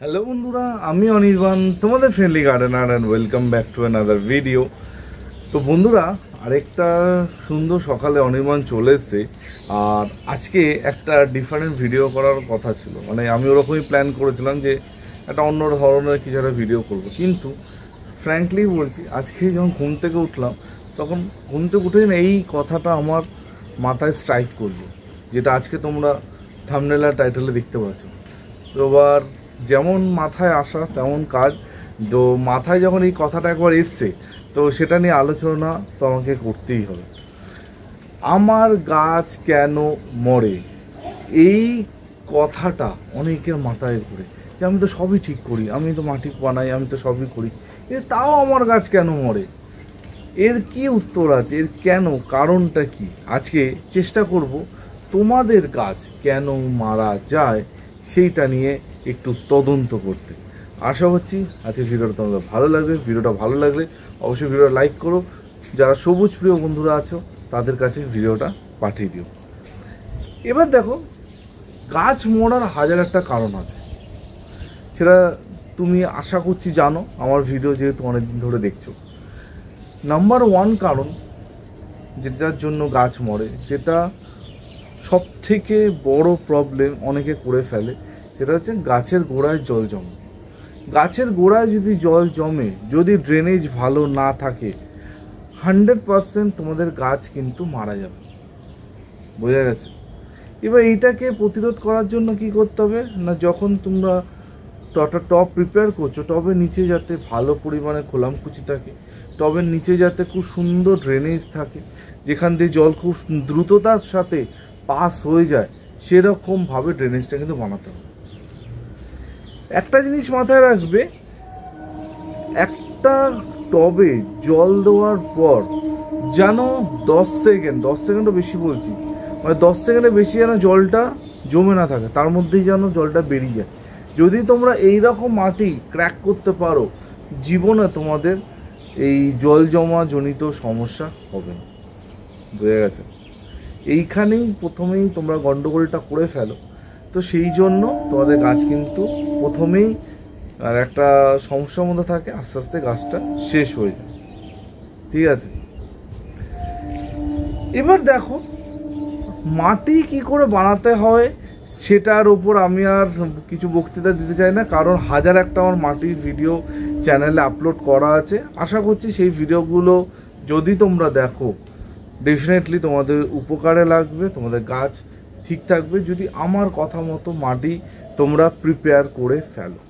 Hello বন্ধুরা, আমি অনির্বাণ, তোমাদের friendly gardener and welcome back to another video. তো বন্ধুরা, আরেকটা সুন্দর সকালে অনির্বাণ চলে এসছে। আর আজকে একটা ডিফারেন্ট ভিডিও করার কথা ছিল, মানে আমি ওরকমই প্ল্যান করেছিলাম যে একটা অন্য ধরনের কিছু একটা ভিডিও করবো। কিন্তু ফ্র্যাঙ্কলি বলছি, আজকে যখন ঘুম থেকে উঠলাম তখন ঘুম থেকে উঠে এই কথাটা আমার মাথায় স্ট্রাইক করলো, যেটা আজকে তোমরা থাম্বনেল আর টাইটেলে দেখতে পাচ্ছ। তো এবার যেমন মাথায় আসা তেমন কাজ। তো মাথায় যখন এই কথাটা একবার এসছে, তো সেটা নিয়ে আলোচনা তো আমাকে করতেই হবে। আমার গাছ কেন মরে, এই কথাটা অনেকের মাথায় ঘুরে যে আমি তো সবই ঠিক করি, আমি তো মাটি বানাই, আমি তো সবই করি, তাও আমার গাছ কেন মরে। এর কি উত্তর আছে, এর কেন, কারণটা কি? আজকে চেষ্টা করব তোমাদের গাছ কেন মারা যায় সেইটা নিয়ে একটু তদন্ত করতে। আশা করছি আজকের ভিডিওটা তোমাদের ভালো লাগবে। ভিডিওটা ভালো লাগলে অবশ্যই ভিডিওটা লাইক করো। যারা সবুজ প্রিয় বন্ধুরা আছো তাদের কাছে ভিডিওটা পাঠিয়ে দিও। এবার দেখো, গাছ মরার হাজার একটা কারণ আছে, সেটা তুমি আশা করছি জানো, আমার ভিডিও যেহেতু অনেকদিন ধরে দেখছো। নাম্বার ওয়ান কারণ যেটার জন্য গাছ মরে, যেটা সব থেকে বড় প্রবলেম অনেকে করে ফেলে, সেটা হচ্ছে গাছের গোড়ায় জল জমে। গাছের গোড়ায় যদি জল জমে, যদি ড্রেনেজ ভালো না থাকে, 100% তোমাদের গাছ কিন্তু মারা যাবে। বোঝা গেছে? এবার এইটাকে প্রতিরোধ করার জন্য কি করতে হবে না, যখন তোমরা টব প্রিপেয়ার করছো, টবের নিচে যাতে ভালো পরিমাণে খোলামকুচি থাকে, টবের নিচে যাতে খুব সুন্দর ড্রেনেজ থাকে, যেখান দিয়ে জল খুব দ্রুততার সাথে পাস হয়ে যায়, সেরকমভাবে ড্রেনেজটা কিন্তু বানাতে হবে। একটা জিনিস মাথায় রাখবে, একটা টবে জল দেওয়ার পর যেন 10 সেকেন্ডও বেশি বলছি, মানে 10 সেকেন্ডের বেশি যেন জলটা জমে না থাকে, তার মধ্যেই যেন জলটা বেরিয়ে যায়। যদি তোমরা এইরকম মাটি ক্র্যাক করতে পারো, জীবনে তোমাদের এই জল জমা জনিত সমস্যা হবে না। বুঝে গেছে? এইখানেই প্রথমেই তোমরা গন্ডগোলটা করে ফেলো। তো সেই জন্য তোমাদের গাছ কিন্তু প্রথমেই আর একটা সমস্যার মধ্যে থাকে, আস্তে আস্তে গাছটা শেষ হয়ে যায়। ঠিক আছে? এবার দেখো, মাটি কি করে বানাতে হয় সেটার উপর আমি আর কিছু বক্তৃতা দিতে চাই না, কারণ হাজার একটা আমার মাটির ভিডিও চ্যানেলে আপলোড করা আছে। আশা করছি সেই ভিডিওগুলো যদি তোমরা দেখো, ডেফিনেটলি তোমাদের উপকারে লাগবে, তোমাদের গাছ ঠিক থাকবে যদি আমার কথা মতো মাটি তোমরা প্রিপেয়ার করে ফেলো।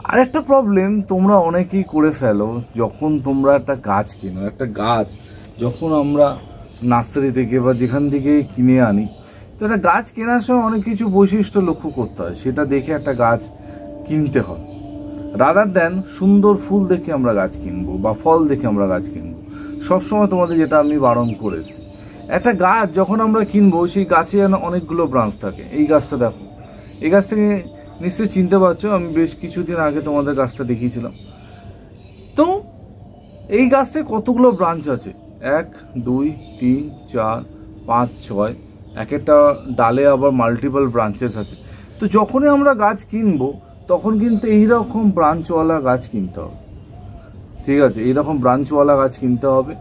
আরেকটা প্রবলেম তোমরা অনেকেই করে ফেলো, যখন তোমরা একটা গাছ কেনো, একটা গাছ যখন আমরা নার্সারি থেকে বা যেখান থেকে কিনে আনি, তো একটা গাছ কেনার সময় অনেক কিছু বৈশিষ্ট্য লক্ষ্য করতে হয়, সেটা দেখে একটা গাছ কিনতে হয়। রাদার দেন সুন্দর ফুল দেখে আমরা গাছ কিনবো বা ফল দেখে আমরা গাছ কিনবো। সবসময় তোমাদের যেটা আমি বারণ করেছি, একটা গাছ যখন আমরা কিনবো, সেই গাছে যেন অনেকগুলো ব্রাঞ্চ থাকে। এই গাছটা দেখো, এই গাছটাকে নিশ্চয়ই চিনতে পারছো, আমি বেশ কিছুদিন আগে তোমাদের গাছটা দেখিয়েছিলাম। তো এই গাছটায় কতগুলো ব্রাঞ্চ আছে? 1 2 3 4 5 6, এক একটা ডালে আবার মাল্টিপল ব্রাঞ্চেস আছে। তো যখনই আমরা গাছ কিনবো তখন কিন্তু এইরকম ব্রাঞ্চওয়ালা গাছ কিনতে হবে। ঠিক আছে? এইরকম ব্রাঞ্চওয়ালা গাছ কিনতে হবে,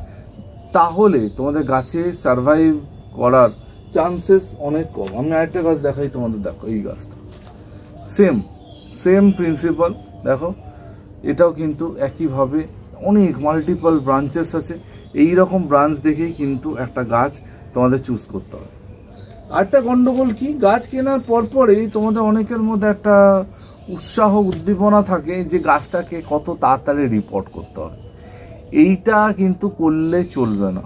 তাহলে তোমাদের গাছে সারভাইভ করার চান্সেস অনেক কম। আমি আরেকটা গাছ দেখাই তোমাদের, দেখো এই গাছটা, সেম প্রিন্সিপাল। দেখো, এটাও কিন্তু একইভাবে অনেক মাল্টিপল ব্রাঞ্চেস আছে। এই রকম ব্রাঞ্চ দেখেই কিন্তু একটা গাছ তোমাদের চুজ করতে হবে। আরেকটা গন্ডগোল কি, গাছ কেনার পরপরেই তোমাদের অনেকের মধ্যে একটা উৎসাহ উদ্দীপনা থাকে যে গাছটাকে কত তাড়াতাড়ি রিপোর্ট করতে হবে। এইটা কিন্তু করলে চলবে না।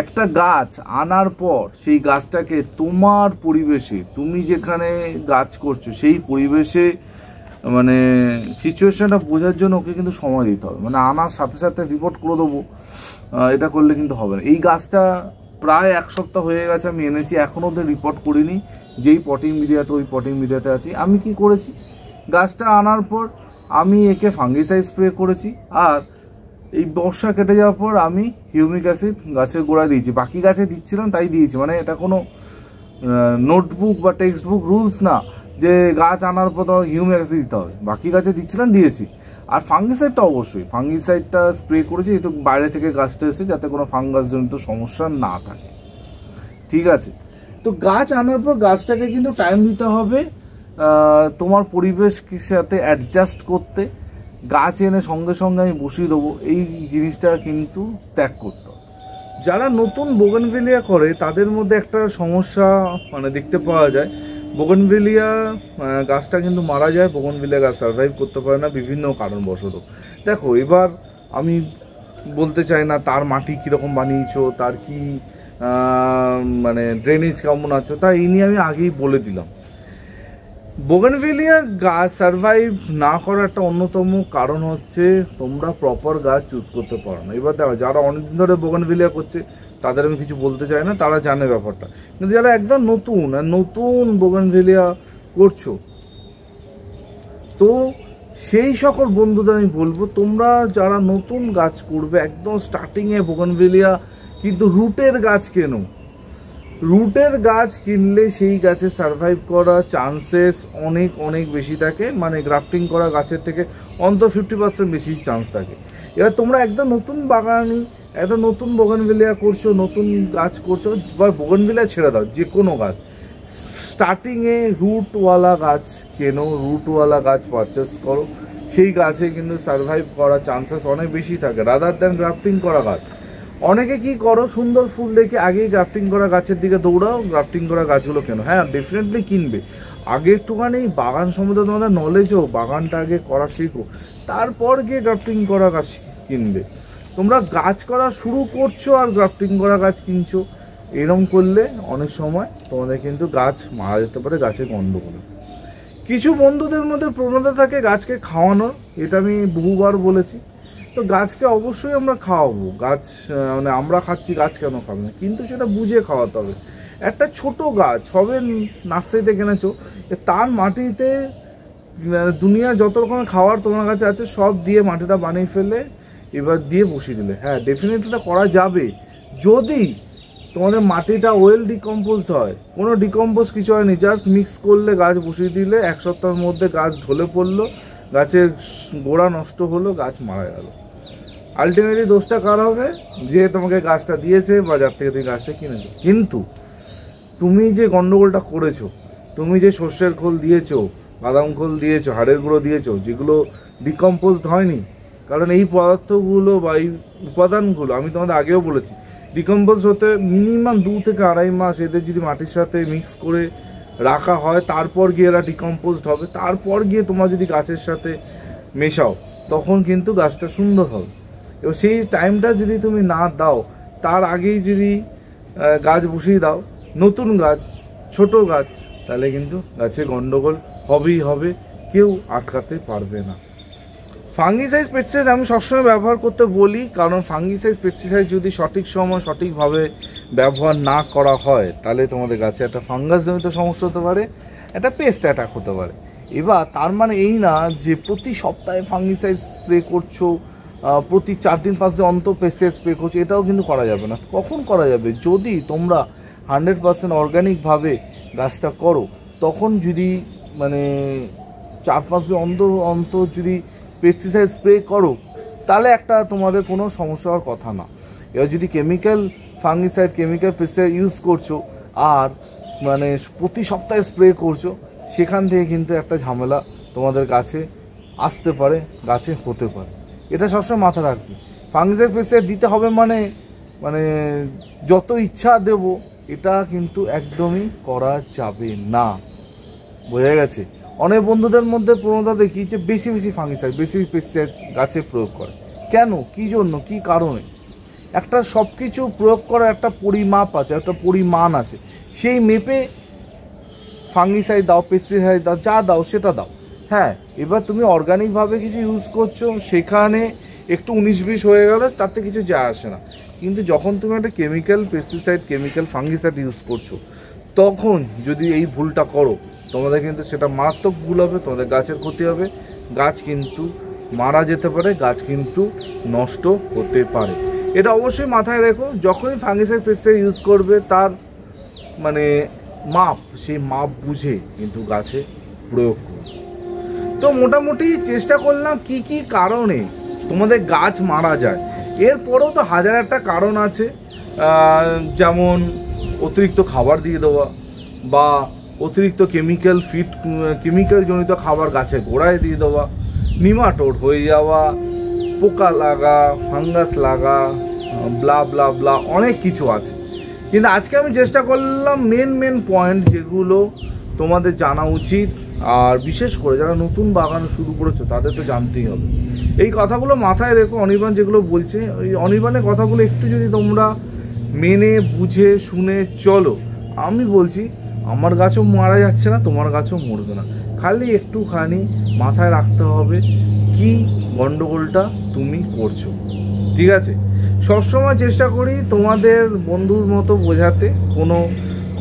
একটা গাছ আনার পর সেই গাছটাকে তোমার পরিবেশে, তুমি যেখানে গাছ করছো সেই পরিবেশে, মানে সিচুয়েশনটা বোঝার জন্য ওকে কিন্তু সময় দিতে হবে। মানে আনার সাথে সাথে রিপোর্ট করে দেবো, এটা করলে কিন্তু হবে না। এই গাছটা প্রায় 1 সপ্তাহ হয়ে গেছে আমি এনেছি, এখনও ওদের রিপোর্ট করিনি। যেই পটিং মিডিয়াতে, ওই পটিং মিডিয়াতে আছি। আমি কি করেছি, গাছটা আনার পর আমি একে ফাঙ্গিসাইড স্প্রে করেছি, আর এই বর্ষা কেটে যাওয়ার পর আমি হিউমিক অ্যাসিড গাছের গোড়ায় দিয়েছি। বাকি গাছে দিচ্ছিলাম তাই দিয়েছি, মানে এটা কোনো নোটবুক বা টেক্সট বুক রুলস না, যে গাছ আনার পর তোমাকে হিউমিক অ্যাসিড দিতে হবে, বাকি গাছে দিচ্ছিলাম, দিয়েছি। আর ফাঙ্গিসাইডটা অবশ্যই, ফাঙ্গিসাইডটা স্প্রে করেছি যেহেতু বাইরে থেকে গাছটা এসে, যাতে কোনো ফাঙ্গাসজনিত সমস্যা না থাকে, ঠিক আছে। তো গাছ আনার পর গাছটাকে কিন্তু টাইম দিতে হবে তোমার পরিবেশের সাথে অ্যাডজাস্ট করতে। গাছ এনে সঙ্গে সঙ্গে আমি বসিয়ে দেবো, এই জিনিসটা কিন্তু ত্যাগ করতে হবে। যারা নতুন বোগেনভিলিয়া করে তাদের মধ্যে একটা সমস্যা মানে দেখতে পাওয়া যায়, বোগেনভিলিয়া গাছটা কিন্তু মারা যায়, বোগেনভিলিয়া গাছ সার্ভাইভ করতে পারে না বিভিন্ন কারণবশত। দেখো, এবার আমি বলতে চাই না তার মাটি কীরকম বানিয়েছো, তার কি মানে ড্রেনেজ কেমন আছো, তা এই নিয়ে আমি আগেই বলে দিলাম। বোগেনভিলিয়া গাছ সার্ভাইভ না করার একটা অন্যতম কারণ হচ্ছে তোমরা প্রপার গাছ চুজ করতে পারো না। এবার দেখো, যারা অনেকদিন ধরে বোগেনভিলিয়া করছে তাদের আমি কিছু বলতে চাই না, তারা জানে ব্যাপারটা। কিন্তু যারা একদম নতুন আর নতুন বোগেনভিলিয়া করছো, তো সেই সকল বন্ধুদের আমি বলবো, তোমরা যারা নতুন গাছ করবে একদম স্টার্টিংয়ে বোগেনভিলিয়া, কিন্তু রুটের গাছ কেনো। রুটের গাছ কিনলে সেই গাছে সার্ভাইভ করার চান্সেস অনেক অনেক বেশি থাকে, মানে গ্রাফটিং করা গাছের থেকে অন্তত 50% বেশি চান্স থাকে। এবার তোমরা একদম নতুন বাগানি, একটা নতুন বোগেনভিলিয়া করছো, নতুন গাছ করছো, বা বোগেনভিলিয়া ছেড়ে দাও, যে কোনো গাছ স্টার্টিংয়ে রুটওয়ালা গাছ কেনো, রুটওয়ালা গাছ পারচেস করো, সেই গাছে কিন্তু সার্ভাইভ করার চান্সেস অনেক বেশি থাকে রাদার দ্যান গ্রাফটিং করা গাছ। অনেকে কি করো, সুন্দর ফুল দেখে আগেই গ্রাফটিং করা গাছের দিকে দৌড়াও, গ্রাফটিং করা গাছগুলো কেন। হ্যাঁ, ডেফিনেটলি কিনবে, আগে একটুখানি বাগান সম্বন্ধে তোমাদের নলেজ হোক, বাগানটা আগে করা শিখো, তারপর গিয়ে গ্রাফটিং করা গাছ কিনবে। তোমরা গাছ করা শুরু করছো আর গ্রাফটিং করা গাছ কিনছো, এরকম করলে অনেক সময় তোমাদের কিন্তু গাছ মারা যেতে পারে, গাছের গন্ডগোল। কিছু বন্ধুদের মধ্যে প্রবণতা থাকে গাছকে খাওয়ানোর, এটা আমি বহুবার বলেছি। তো গাছকে অবশ্যই আমরা খাওয়াবো, গাছ মানে আমরা খাচ্ছি, গাছ কেন খাবে না, কিন্তু সেটা বুঝে খাওয়াতে হবে। একটা ছোট গাছ হবে নার্সারিতে কিনেছো, তার মাটিতে দুনিয়া যত রকমের খাবার তোমার কাছে আছে সব দিয়ে মাটিটা বানিয়ে ফেলে এবার দিয়ে বসিয়ে দিলে, হ্যাঁ ডেফিনেটলি এটা করা যাবে যদি তোমাদের মাটিটা ওয়েল ডিকম্পোজড হয়। কোনো ডিকম্পোজ কিছু হয়নি, জাস্ট মিক্স করলে গাছ বসিয়ে দিলে 1 সপ্তাহের মধ্যে গাছ ঢলে পড়লো, গাছের গোড়া নষ্ট হলো, গাছ মারা গেল। আলটিমেটলি দোষটা কার হবে? যে তোমাকে গাছটা দিয়েছে বা যার থেকে তুমি গাছটা কিনেছো। কিন্তু তুমি যে গন্ডগোলটা করেছো, তুমি যে সর্ষের খোল দিয়েছো, বাদাম খোল দিয়েছো, হাড়ের গুঁড়ো দিয়েছো, যেগুলো ডিকম্পোজড হয়নি, কারণ এই পদার্থগুলো বা এই উপাদানগুলো আমি তোমাদের আগেও বলেছি, ডিকম্পোজ হতে মিনিমাম 2 থেকে 2.5 মাস এদের যদি মাটির সাথে মিক্স করে রাখা হয়, তারপর গিয়ে এরা ডিকম্পোজড হবে, তারপর গিয়ে তোমরা যদি গাছের সাথে মেশাও তখন কিন্তু গাছটা সুন্দর হবে। এবার সেই টাইমটা যদি তুমি না দাও, তার আগেই যদি গাছ বসিয়ে দাও, নতুন গাছ, ছোট গাছ, তাহলে কিন্তু গাছে গন্ডগোল হবেই হবে, কেউ আটকাতে পারবে না। ফাঙ্গিসাইড পেস্টিসাইড আমি সবসময় ব্যবহার করতে বলি, কারণ ফাঙ্গিসাইড পেস্টিসাইড যদি সঠিক সময় সঠিকভাবে ব্যবহার না করা হয় তাহলে তোমাদের গাছে একটা ফাঙ্গাসজনিত সমস্যা হতে পারে, একটা পেস্ট অ্যাটাক হতে পারে। এবার তার মানে এই না যে প্রতি সপ্তাহে ফাঙ্গিসাইড স্প্রে করছো, প্রতি 4 দিন 5 দিন অন্তর পেস্টিসাইড স্প্রে করছো, এটাও কিন্তু করা যাবে না। কখন করা যাবে? যদি তোমরা 100% অর্গ্যানিকভাবে গাছটা করো, তখন যদি মানে 4-5 দিন অন্তর যদি পেস্টিসাইড স্প্রে করো, তাহলে একটা তোমাদের কোনো সমস্যা হওয়ার কথা না। এবার যদি chemical fungicide, chemical pesticide use করছো আর মানে প্রতি সপ্তাহে স্প্রে করছো, সেখান থেকে কিন্তু একটা ঝামেলা তোমাদের গাছে আসতে পারে, গাছে হতে পারে। এটা সবসময় মাথায় রাখবে। ফাঙ্গিসাইড পেস্টিসাইড দিতে হবে মানে যত ইচ্ছা দেব, এটা কিন্তু একদমই করা যাবে না। বোঝা গেছে? অনেক বন্ধুদের মধ্যে প্রবণতা দেখি যে বেশি বেশি ফাঙ্গিসাইড, বেশি পেস্টিসাইড গাছে প্রয়োগ করে। কেন, কী জন্য, কী কারণে? একটা সব কিছু প্রয়োগ করার একটা পরিমাপ আছে, একটা পরিমাণ আছে, সেই মেপে ফাঙ্গিসাইড দাও, পেস্টিসাইড দাও, যা দাও সেটা দাও। হ্যাঁ, এবার তুমি অর্গানিকভাবে কিছু ইউজ করছো, সেখানে একটু 19-20 হয়ে গেলে তাতে কিছু যায় আসে না। কিন্তু যখন তুমি একটা chemical pesticide, chemical fungicide use করছো, তখন যদি এই ভুলটা করো, তোমাদের কিন্তু সেটা মারাত্মক ভুল হবে, তোমাদের গাছের ক্ষতি হবে, গাছ কিন্তু মারা যেতে পারে, গাছ কিন্তু নষ্ট হতে পারে। এটা অবশ্যই মাথায় রেখো। যখনই ফাঙ্গিসাইড পেস্টিসাইড ইউজ করবে, তার মানে মাপ, সেই মাপ বুঝে কিন্তু গাছে প্রয়োগ করো। তো মোটামুটি চেষ্টা করলাম কি কি কারণে তোমাদের গাছ মারা যায়। এরপরেও তো হাজার একটা কারণ আছে, যেমন অতিরিক্ত খাবার দিয়ে দেওয়া বা অতিরিক্ত কেমিক্যাল জনিত খাবার গাছের গোড়ায় দিয়ে দেওয়া, নিমাটোড হয়ে যাওয়া, পোকা লাগা, ফাঙ্গাস লাগা, ব্লা ব্লা ব্লা, অনেক কিছু আছে। কিন্তু আজকে আমি চেষ্টা করলাম মেন পয়েন্ট যেগুলো তোমাদের জানা উচিত, আর বিশেষ করে যারা নতুন বাগান শুরু করেছো তাদের তো জানতেই হবে। এই কথাগুলো মাথায় রেখো। অনির্বাণ যেগুলো বলছে, ওই অনির্বাণের কথাগুলো একটু যদি তোমরা মেনে বুঝে শুনে চলো, আমি বলছি আমার গাছও মারা যাচ্ছে না, তোমার গাছও মরবে না। খালি একটুখানি মাথায় রাখতে হবে কি গন্ডগোলটা তুমি করছো, ঠিক আছে? সবসময় চেষ্টা করি তোমাদের বন্ধুর মতো বোঝাতে, কোনো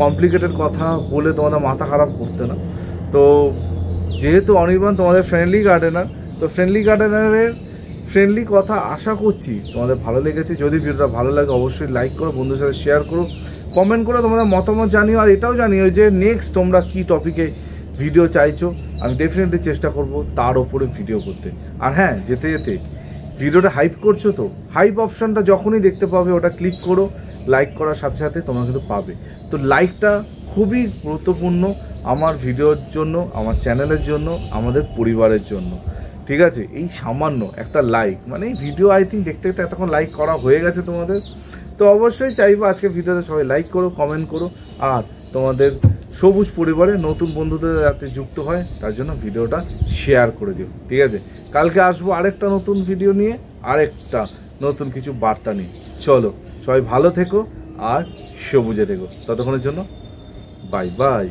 কমপ্লিকেটেড কথা বলে তোমাদের মাথা খারাপ করতে না। তো যেহেতু অনির্বাণ তোমাদের ফ্রেন্ডলি গার্ডেনার, তো ফ্রেন্ডলি গার্ডেনারের ফ্রেন্ডলি কথা আশা করছি তোমাদের ভালো লেগেছে। যদি ভিডিওটা ভালো লাগে অবশ্যই লাইক করো, বন্ধুদের সাথে শেয়ার করো, কমেন্ট করে তোমাদের মতামত জানিও। আর এটাও জানিও যে নেক্সট তোমরা কী টপিকে ভিডিও চাইছো, আমি ডেফিনেটলি চেষ্টা করব তার ওপরে ভিডিও করতে। আর হ্যাঁ, যেতে যেতে ভিডিওটা হাইপ করছো তো, হাইপ অপশানটা যখনই দেখতে পাবে ওটা ক্লিক করো, লাইক করার সাথে সাথে তোমরা কিন্তু পাবে। তো লাইকটা খুবই গুরুত্বপূর্ণ আমার ভিডিওর জন্য, আমার চ্যানেলের জন্য, আমাদের পরিবারের জন্য, ঠিক আছে? এই সামান্য একটা লাইক, মানে এই ভিডিও আই থিঙ্ক দেখতে দেখতে এতক্ষণ লাইক করা হয়ে গেছে তোমাদের। তো অবশ্যই চাইবো আজকে ভিডিওতে সবাই লাইক করো, কমেন্ট করো, আর তোমাদের সবুজ পরিবারে নতুন বন্ধুদের যাতে যুক্ত হয় তার জন্য ভিডিওটা শেয়ার করে দিও, ঠিক আছে? কালকে আসবো আরেকটা নতুন ভিডিও নিয়ে, আরেকটা নতুন কিছু বার্তা নিয়ে। চলো, সবাই ভালো থেকো আর সবুজে থেকো। ততক্ষণের জন্য বাই বাই।